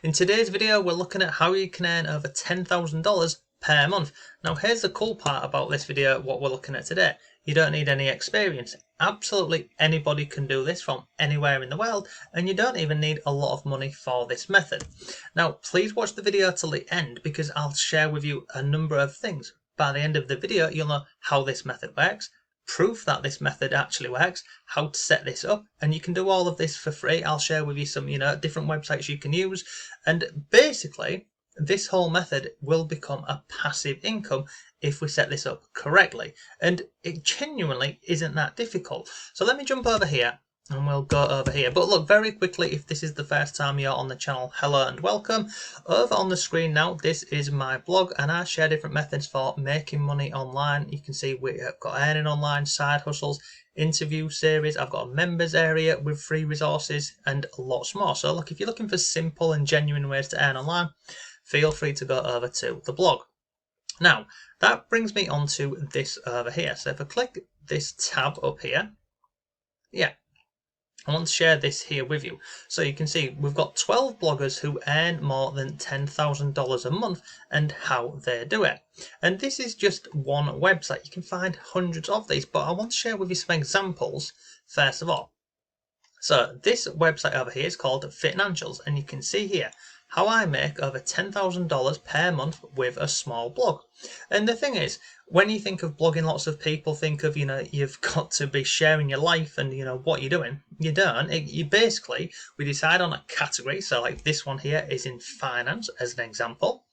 In today's video, we're looking at how you can earn over $10,000 per month. Now, here's the cool part about this video, what we're looking at today. You don't need any experience. Absolutely anybody can do this from anywhere in the world, and you don't even need a lot of money for this method. Now, please watch the video till the end because I'll share with you a number of things. By the end of the video, you'll know how this method works, proof that this method actually works, how to set this up, and you can do all of this for free. I'll share with you some different websites you can use, and basically this whole method will become a passive income if we set this up correctly, and it genuinely isn't that difficult. So let me jump over here and we'll go over here. But look, very quickly, if this is the first time you're on the channel, hello and welcome. Over on the screen now, this is my blog, and I share different methods for making money online. You can see we've got earning online, side hustles, interview series. I've got a members area with free resources and lots more. So look, if you're looking for simple and genuine ways to earn online, feel free to go over to the blog. Now, that brings me on to this over here. So if I click this tab up here, I want to share this here with you. So you can see we've got 12 bloggers who earn more than $10,000 a month and how they do it. And this is just one website. You can find hundreds of these, but I want to share with you some examples first of all. So this website over here is called Financials, and you can see here how I make over $10,000 per month with a small blog. And the thing is, when you think of blogging, lots of people think of, you've got to be sharing your life and, what you're doing. You don't. We decide on a category. So like this one here is in finance as an example.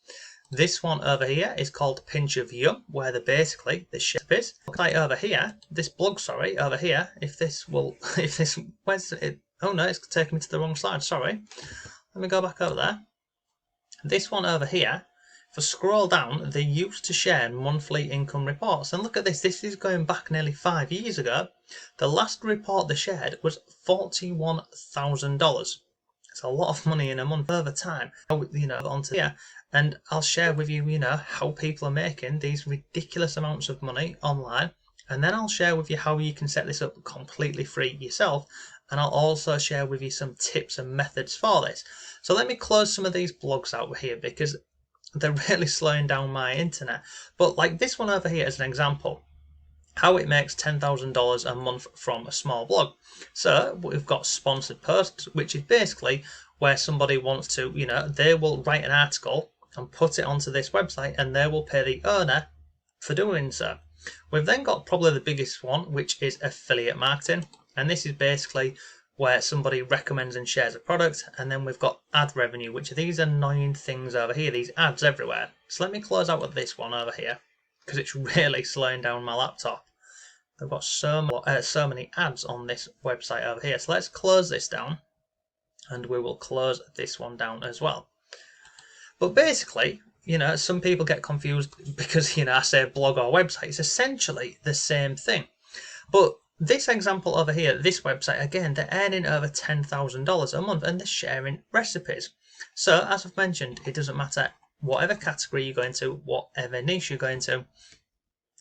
This one over here is called Pinch of Yum, where the ship is. Like over here, this blog, over here, where's it? Oh no, it's taking me to the wrong slide, sorry. Let me go back over there. This one over here, if I scroll down, they used to share monthly income reports. And look at this, this is going back nearly 5 years ago. The last report they shared was $41,000. It's a lot of money in a month over time. Onto here, and I'll share with you, how people are making these ridiculous amounts of money online. And then I'll share with you how you can set this up completely free yourself. And I'll also share with you some tips and methods for this. So let me close some of these blogs out here because they're really slowing down my internet. But like this one over here is an example, how it makes $10,000 a month from a small blog. So we've got sponsored posts, which is basically where somebody wants to, they will write an article and put it onto this website and they will pay the owner for doing so. We've then got probably the biggest one, which is affiliate marketing. And this is basically where somebody recommends and shares a product. And then we've got ad revenue, which are these annoying things over here, these ads everywhere. So let me close out with this one over here because it's really slowing down my laptop. They've got so many ads on this website over here. So let's close this down and we will close this one down as well. But basically, some people get confused because, I say blog or website. It's essentially the same thing. But this example over here, this website, again, they're earning over $10,000 a month and they're sharing recipes. So, as I've mentioned, it doesn't matter whatever category you go into, whatever niche you go into,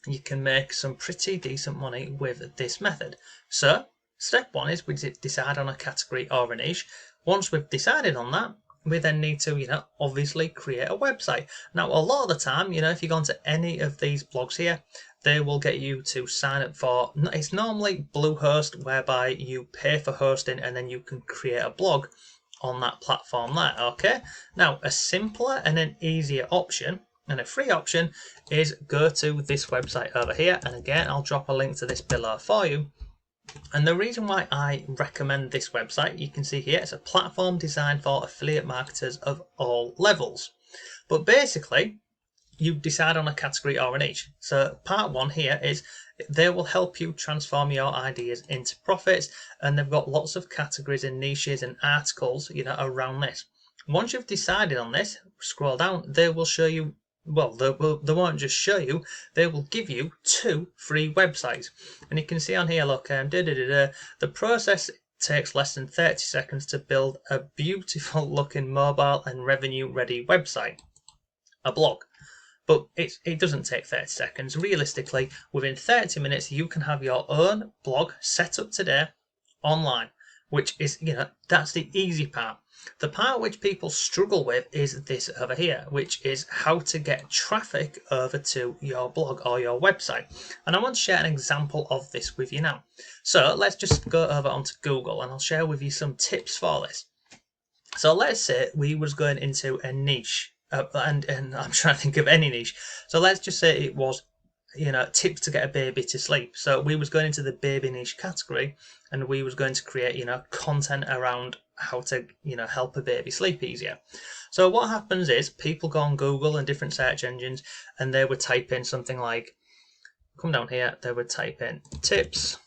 you can make some pretty decent money with this method. So, step one is we decide on a category or a niche. Once we've decided on that, we then need to, obviously create a website. Now, a lot of the time, if you go onto any of these blogs here, they will get you to sign up for, it's normally Bluehost, whereby you pay for hosting and then you can create a blog on that platform there, okay? Now, a simpler and an easier option and a free option is go to this website over here. And again, I'll drop a link to this below for you. And the reason why I recommend this website, you can see here, it's a platform designed for affiliate marketers of all levels. But basically, you decide on a category or a niche. So part one here is they will help you transform your ideas into profits, and they've got lots of categories and niches and articles, around this. Once you've decided on this, scroll down, they will show you, well, they won't just show you, they will give you 2 free websites. And you can see on here, look, the process takes less than 30 seconds to build a beautiful looking mobile and revenue ready website, a blog. But it doesn't take 30 seconds. Realistically, within 30 minutes, you can have your own blog set up today online which is, that's the easy part. The part which people struggle with is this over here, which is how to get traffic over to your blog or your website. And I want to share an example of this with you now. So let's just go over onto Google and I'll share with you some tips for this. So let's say we was going into a niche, and I'm trying to think of any niche. So let's just say it was, tips to get a baby to sleep. So we was going into the baby niche category, and we was going to create, content around how to, help a baby sleep easier. So what happens is people go on Google and different search engines, and they would type in something like, come down here, they would type in tips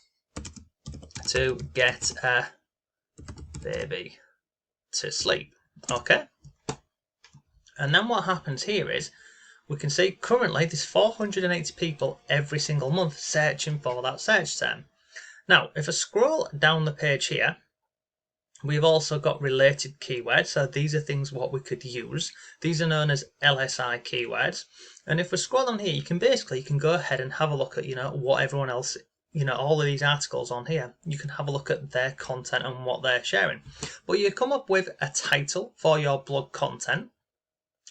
to get a baby to sleep. Okay. And then what happens here is we can see currently there's 480 people every single month searching for that search term. Now, if I scroll down the page here, we've also got related keywords. So these are things what we could use. These are known as LSI keywords. And if we scroll down here, you can go ahead and have a look at, what everyone else, all of these articles on here, you can have a look at their content and what they're sharing. But you come up with a title for your blog content.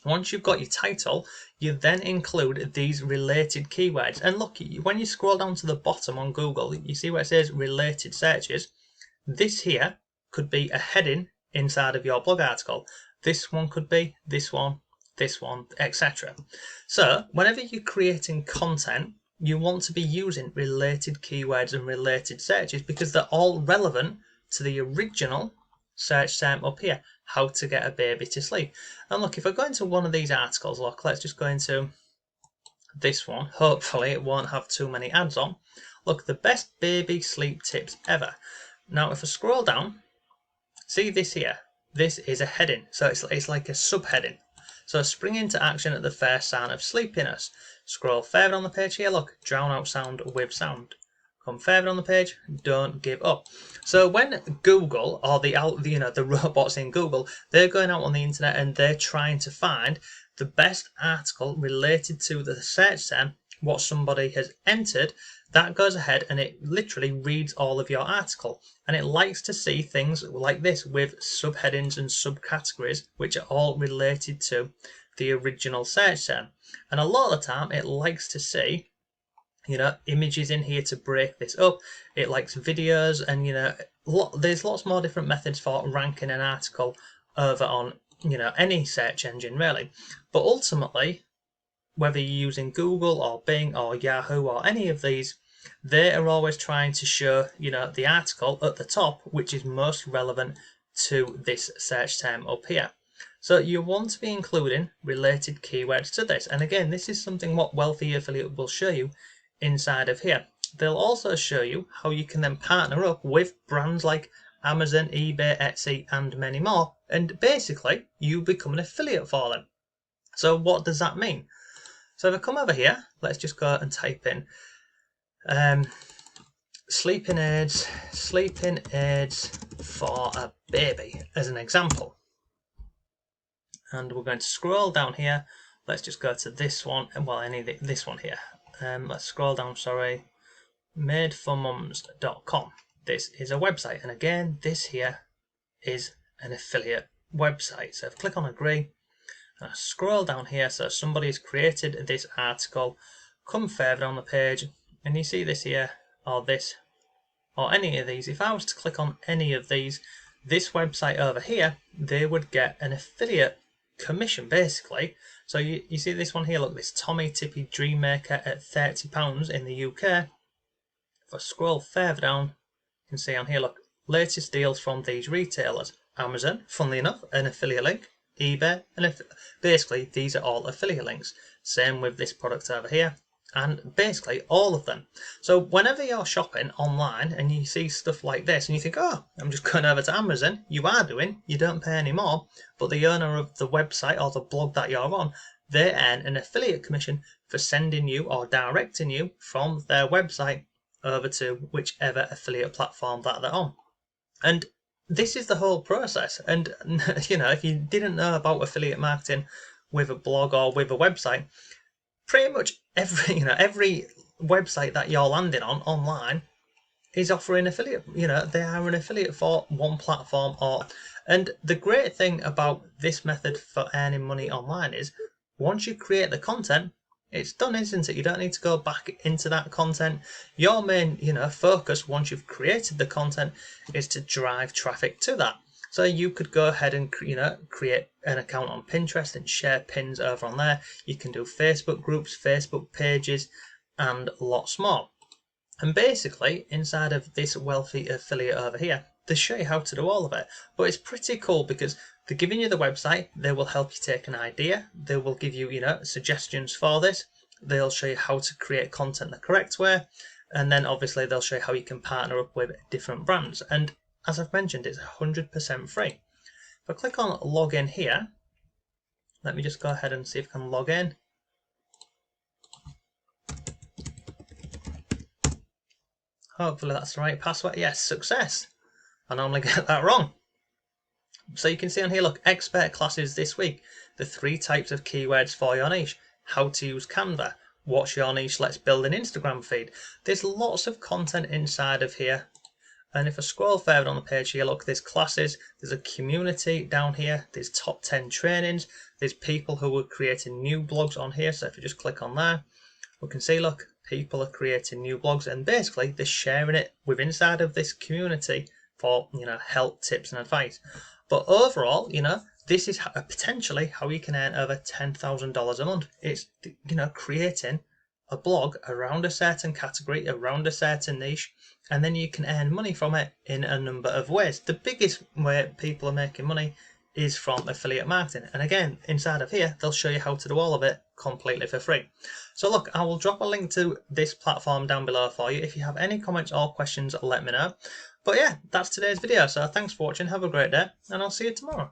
Once you've got your title, you then include these related keywords. And look, when you scroll down to the bottom on Google, you see where it says related searches. This here could be a heading inside of your blog article. This one could be this one, etc. So whenever you're creating content, you want to be using related keywords and related searches because they're all relevant to the original search term up here, how to get a baby to sleep. And look, if I go into one of these articles, look, let's just go into this one. Hopefully it won't have too many ads on. Look, the best baby sleep tips ever. Now, if I scroll down, see this here. This is a heading. So it's like a subheading. So spring into action at the first sign of sleepiness. Scroll further on the page here, look, drown out sound with sound. Come further on the page, don't give up. So when Google or the robots in Google, they're going out on the internet and they're trying to find the best article related to the search term, what somebody has entered, that goes ahead and it literally reads all of your article. And it likes to see things like this with subheadings and subcategories, which are all related to the original search term. And a lot of the time it likes to see images in here to break this up. It likes videos, and there's lots more different methods for ranking an article over on any search engine really. But ultimately, whether you're using Google or Bing or Yahoo or any of these, they are always trying to show the article at the top which is most relevant to this search term up here. So you want to be including related keywords to this. And again, this is something what Wealthy Affiliate will show you inside of here. They'll also show you how you can then partner up with brands like Amazon, eBay, Etsy, and many more, and basically you become an affiliate for them. So what does that mean? So if I come over here, let's just go and type in sleeping aids for a baby as an example, and we're going to scroll down here. Let's just go to this one, well, this one here. Let's scroll down, sorry, madeformums.com. This is a website, and again, this here is an affiliate website. So if I click on agree, and I scroll down here, so somebody's created this article, come further on the page, and you see this here, or this, or any of these. If I was to click on any of these, this website over here, they would get an affiliate commission basically. So you see this one here, look, this Tommy Tippy Dreammaker at £30 in the UK. If I scroll further down, you can see on here, look, latest deals from these retailers. Amazon, funnily enough, an affiliate link. eBay, and basically these are all affiliate links. Same with this product over here, and basically all of them. So whenever you're shopping online and you see stuff like this and you think, oh, I'm just going over to Amazon, you don't pay any more, but the owner of the website or the blog that you're on, they earn an affiliate commission for sending you or directing you from their website over to whichever affiliate platform that they're on. And this is the whole process. And if you didn't know about affiliate marketing with a blog or with a website, pretty much every website that you're landing on online, is offering affiliate, they are an affiliate for one platform and the great thing about this method for earning money online is once you create the content, it's done, isn't it? You don't need to go back into that content. Your main, focus once you've created the content is to drive traffic to that. So you could go ahead and create an account on Pinterest and share pins over on there. You can do Facebook groups, Facebook pages, and lots more. And basically, inside of this wealthy affiliate over here, they show you how to do all of it. But it's pretty cool because they're giving you the website. They will help you take an idea. They will give you, suggestions for this. They'll show you how to create content the correct way. And then obviously they'll show you how you can partner up with different brands. And as I've mentioned, it's 100% free. If I click on login here, let me just go ahead and see if I can log in. Hopefully that's the right password. Yes, success. I normally get that wrong. So you can see on here, look, expert classes this week. The 3 types of keywords for your niche. How to use Canva. What's your niche? Let's build an Instagram feed. There's lots of content inside of here. And if I scroll further on the page here, look, there's classes, there's a community down here, there's top 10 trainings, there's people who are creating new blogs on here. So if you just click on there, we can see, look, people are creating new blogs and basically they're sharing it with inside of this community for, help, tips and advice. But overall, this is potentially how you can earn over $10,000 a month. It's, creating a blog around a certain category, around a certain niche, and then you can earn money from it in a number of ways. The biggest way people are making money is from affiliate marketing. And again, inside of here, they'll show you how to do all of it completely for free. So look, I will drop a link to this platform down below for you. If you have any comments or questions, let me know. But yeah, that's today's video. So thanks for watching. Have a great day, and I'll see you tomorrow.